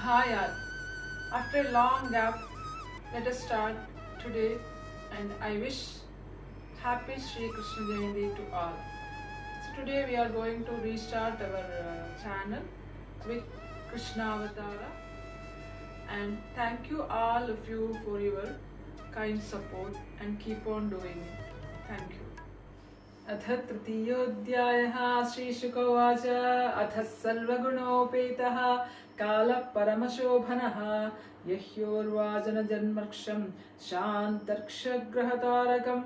Hi all. After a long gap, let us start today and I wish happy Sri Krishna Jayanti to all. So today we are going to restart our channel with Krishna Avatara and thank you all of you for your kind support and keep on doing it. Thank you. अथ तृतीयोऽध्यायः श्रीशुक उवाच अथ सर्वगुणोपेतः कालः परमशोभनः यह्योर्वाजनजन्मर्क्षं शान्तर्क्षग्रहतारकम्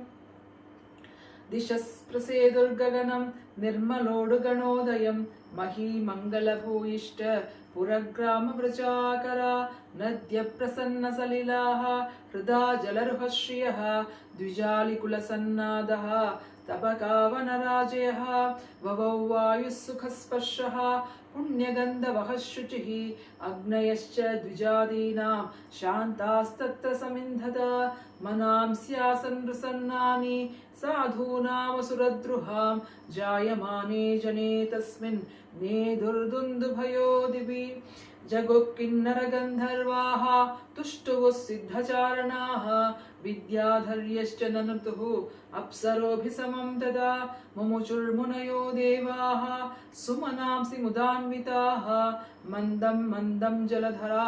दिशस्प्रसेदुर्गगनं निर्मलोडुगणोदयं महीमङ्गलभूयिष्ठ पुरग्रामव्रजाकरा नद्यप्रसन्नसलिलाः हृदा जलरुहश्रियः द्विजालिकुलसन्नादः तपकावनराजयः ववौ वायुस्सुखस्पर्शः पुण्यगन्धवः शुचिः अग्नयश्च द्विजादीनां शान्तास्तत्र समिन्धत मनांस्यासन् नृसन्नानि साधूनामसुरद्रुहां जायमाने जने तस्मिन् नेदुर्दुन्दुभयो दिवि जगुकिन्नरगन्धर्वाः तुष्टुवुः सिद्धचारणाः विद्याधर्यश्च ननुतुः अप्सरोऽभिसमं तदा मुमुचुर्मुनयो देवाः सुमनांसि मुदान्विताः मन्दं मन्दं जलधरा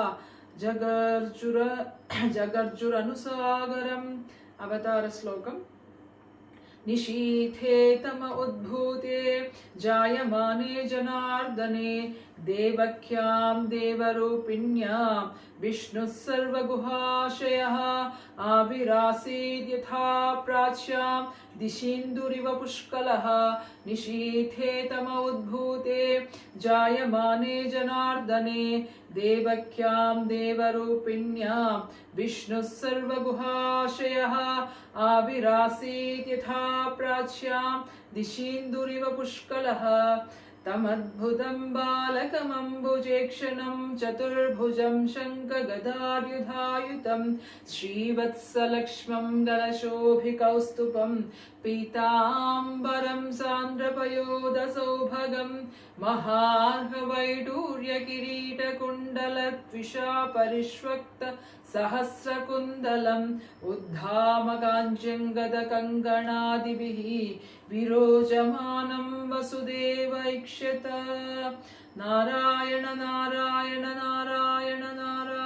जगर्जुरनुसागरम् अवतार श्लोकम् निशीथे तम उद्भूते जायमाने जनार्दने देवक्यां देवरूपिण्यां विष्णुः सर्वगुहाशयः आविरासीद् यथा प्राच्यां दिशीन्दुरिव पुष्कलः निशीथे तम उद्भूते जायमाने जनार्दने देवक्यां देवरूपिण्यां विष्णुः सर्वगुहाशयः आविरासीत् यथा प्राच्यां दिशीन्दुरिव पुष्कलः तमद्भुतं बालकमम्बुजेक्षणं चतुर्भुजं शङ्खगदार्युधायुतं श्रीवत्सलक्ष्मं गलशोभिकौस्तुभं पीताम्बरं सान्द्रपयोदसौभगं महार्हवैडूर्यकिरीटकुण्डलद्विषा परिष्वक्त सहस्रकुन्दलम् उद्धामकाञ्चङ्गदकङ्कणादिभिः विरोचमानं वसुदेवैक्ष्यत नारायण नारायण नारायण नारायण